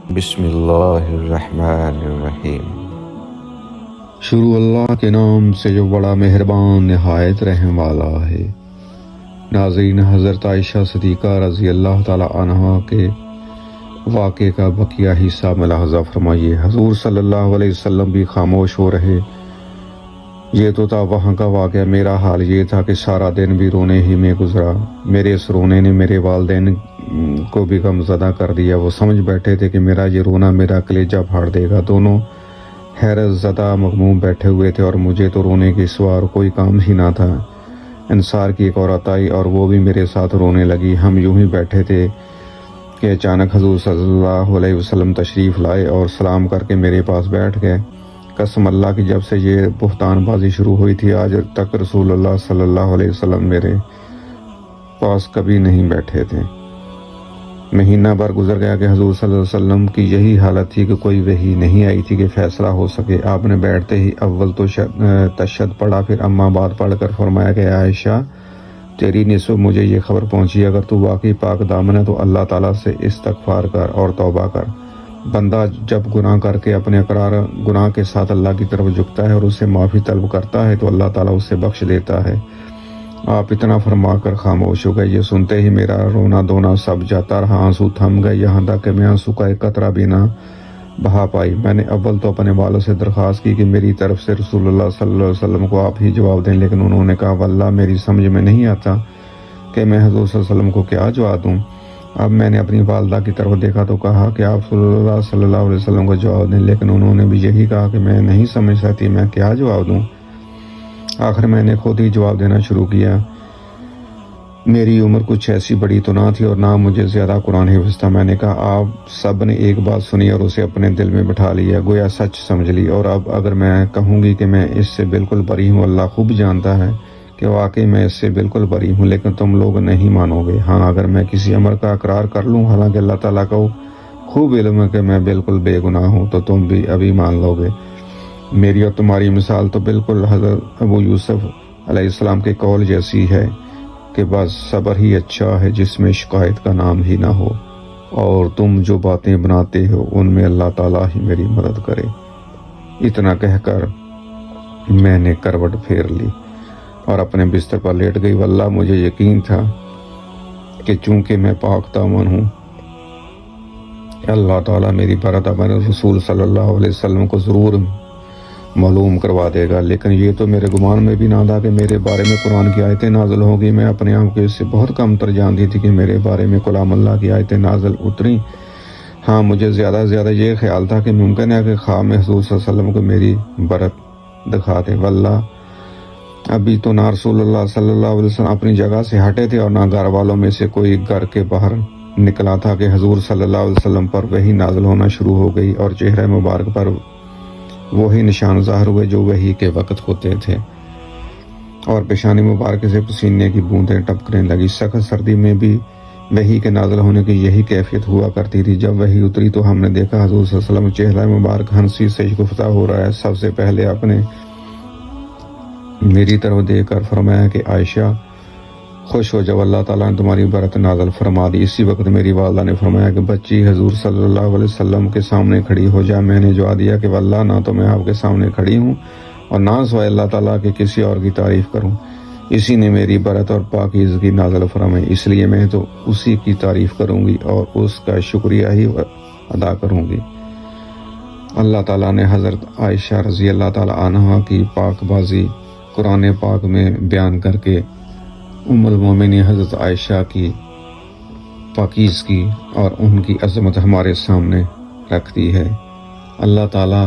بسم اللہ الرحمن الرحیم۔ شروع اللہ کے نام سے جو بڑا مہربان نہایت رحم والا ہے۔ ناظرین، حضرت عائشہ صدیقہ رضی اللہ تعالی عنہا کے واقعے کا بقیہ حصہ ملاحظہ فرمائیے۔ حضور صلی اللہ علیہ وسلم بھی خاموش ہو رہے۔ یہ تو تھا وہاں کا واقعہ۔ میرا حال یہ تھا کہ سارا دن بھی رونے ہی میں گزرا۔ میرے اس رونے نے میرے والدین کو بھی غمزدہ کر دیا۔ وہ سمجھ بیٹھے تھے کہ میرا یہ رونا میرا کلیجہ پھاڑ دے گا۔ دونوں حیرت زدہ مغموم بیٹھے ہوئے تھے اور مجھے تو رونے کے سوا اور کوئی کام ہی نہ تھا۔ انصار کی ایک عورت آئی اور وہ بھی میرے ساتھ رونے لگی۔ ہم یوں ہی بیٹھے تھے کہ اچانک حضور صلی اللہ علیہ وسلم تشریف لائے اور سلام کر کے میرے پاس بیٹھ گئے۔ قسم اللہ کی، جب سے یہ بہتان بازی شروع ہوئی تھی آج تک رسول اللہ صلی اللہ علیہ وسلم میرے پاس کبھی نہیں بیٹھے تھے۔ مہینہ بھر گزر گیا کہ حضور صلی اللہ علیہ وسلم کی یہی حالت تھی کہ کوئی وحی نہیں آئی تھی کہ فیصلہ ہو سکے۔ آپ نے بیٹھتے ہی اول تو تشہد پڑھا، پھر اما بعد پڑھ کر فرمایا کہ عائشہ، تیری نسبت مجھے یہ خبر پہنچی، اگر تو واقعی پاک دامن ہے تو اللہ تعالیٰ سے استغفار کر اور توبہ کر۔ بندہ جب گناہ کر کے اپنے اقرار گناہ کے ساتھ اللہ کی طرف جھکتا ہے اور اس سے معافی طلب کرتا ہے تو اللہ تعالیٰ اسے بخش دیتا ہے۔ آپ اتنا فرما کر خاموش ہو گئے۔ یہ سنتے ہی میرا رونا دھونا سب جاتا رہا، آنسو تھم گئے، یہاں تک کہ میں آنسو کا ایک قطرہ بھی نہ بہا پائی۔ میں نے اول تو اپنے والد سے درخواست کی کہ میری طرف سے رسول اللہ صلی اللہ علیہ وسلم کو آپ ہی جواب دیں، لیکن انہوں نے کہا واللہ میری سمجھ میں نہیں آتا کہ میں حضور صلی اللہ علیہ وسلم کو کیا جواب دوں۔ اب میں نے اپنی والدہ کی طرف دیکھا تو کہا کہ آپ صلی اللہ علیہ وسلم کو جواب دیں، لیکن انہوں نے بھی یہی کہا کہ میں نہیں سمجھ سکتی میں کیا جواب دوں۔ آخر میں نے خود ہی جواب دینا شروع کیا۔ میری عمر کچھ ایسی بڑی تو نہ تھی اور نہ مجھے زیادہ قرآن حفظ تھا۔ میں نے کہا آپ سب نے ایک بات سنی اور اسے اپنے دل میں بٹھا لیا، گویا سچ سمجھ لی، اور اب اگر میں کہوں گی کہ میں اس سے بالکل بری ہوں، اللہ خوب جانتا ہے کہ واقعی میں اس سے بالکل بری ہوں، لیکن تم لوگ نہیں مانو گے۔ ہاں، اگر میں کسی امر کا اقرار کر لوں، حالانکہ اللہ تعالیٰ کو خوب علم ہے کہ میں بالکل بے گناہ ہوں، تو تم بھی ابھی مان لو گے۔ میری اور تمہاری مثال تو بالکل حضرت ابو یوسف علیہ السلام کے قول جیسی ہے کہ بس صبر ہی اچھا ہے جس میں شکایت کا نام ہی نہ ہو، اور تم جو باتیں بناتے ہو ان میں اللہ تعالیٰ ہی میری مدد کرے۔ اتنا کہہ کر میں نے کروٹ پھیر لی اور اپنے بستر پر لیٹ گئی۔ واللہ مجھے یقین تھا کہ چونکہ میں پاک دامن ہوں، اللہ تعالیٰ میری برات اپنے رسول صلی اللہ علیہ وسلم کو ضرور معلوم کروا دے گا، لیکن یہ تو میرے گمان میں بھی نہ تھا کہ میرے بارے میں قرآن کی آیتیں نازل ہوگی۔ میں اپنے آپ کو اس سے بہت کم تر جانتی تھی کہ میرے بارے میں کلام اللہ کی آیتیں نازل اتریں۔ ہاں، مجھے زیادہ سے زیادہ یہ خیال تھا کہ ممکن ہے کہ خواہ میں حضور صلی اللہ علیہ وسلم کو میری برت دکھا دے۔ واللہ ابھی تو نہ رسول اللہ صلی اللہ علیہ وسلم اپنی جگہ سے ہٹے تھے اور نہ گھر والوں میں سے کوئی گھر کے باہر نکلا تھا کہ حضور صلی اللہ علیہ وسلم پر وحی نازل ہونا شروع ہو گئی اور چہرہ مبارک پر وہی نشان ظاہر ہوئے جو وحی کے وقت ہوتے تھے، اور پیشانی مبارک سے پسینے کی بوندیں ٹپکنے لگی۔ سخت سردی میں بھی وحی کے نازل ہونے کی یہی کیفیت ہوا کرتی تھی۔ جب وحی اتری تو ہم نے دیکھا حضور صلی اللہ علیہ وسلم چہرہ مبارک ہنسی سے شگفتہ ہو رہا ہے۔ سب سے پہلے آپ نے میری طرف دیکھ کر فرمایا کہ عائشہ خوش ہو جب اللہ تعالیٰ نے تمہاری برت نازل فرما دی۔ اسی وقت میری والدہ نے فرمایا کہ بچی حضور صلی اللہ علیہ وسلم کے سامنے کھڑی ہو جا۔ میں نے جواب دیا کہ واللہ نہ تو میں آپ کے سامنے کھڑی ہوں اور نہ سوائے اللہ تعالیٰ کے کسی اور کی تعریف کروں۔ اسی نے میری برت اور پاکیزگی نازل فرمائی، اس لیے میں تو اسی کی تعریف کروں گی اور اس کا شکریہ ہی ادا کروں گی۔ اللہ تعالیٰ نے حضرت عائشہ رضی اللہ تعالیٰ عنہا کی پاک بازی قرآن پاک میں بیان کر کے ام المومنین حضرت عائشہ کی پاکیزگی اور ان کی عظمت ہمارے سامنے رکھ دی ہے۔ اللہ تعالیٰ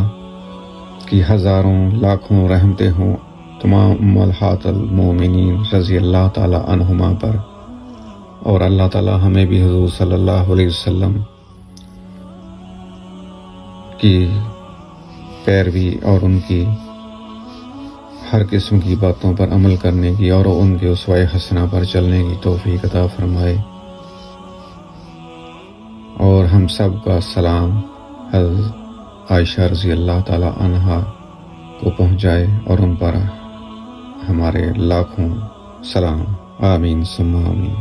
کی ہزاروں لاکھوں رحمتیں ہوں تمام امہات المومنین رضی اللہ تعالیٰ عنہما پر، اور اللہ تعالیٰ ہمیں بھی حضور صلی اللہ علیہ وسلم کی پیروی اور ان کی ہر قسم کی باتوں پر عمل کرنے کی اور ان کے اسوہ حسنہ پر چلنے کی توفیق عطا فرمائے، اور ہم سب کا سلام حضرت عائشہ رضی اللہ تعالی عنہا کو پہنچائے اور ان پر ہمارے لاکھوں سلام۔ آمین ثم آمین۔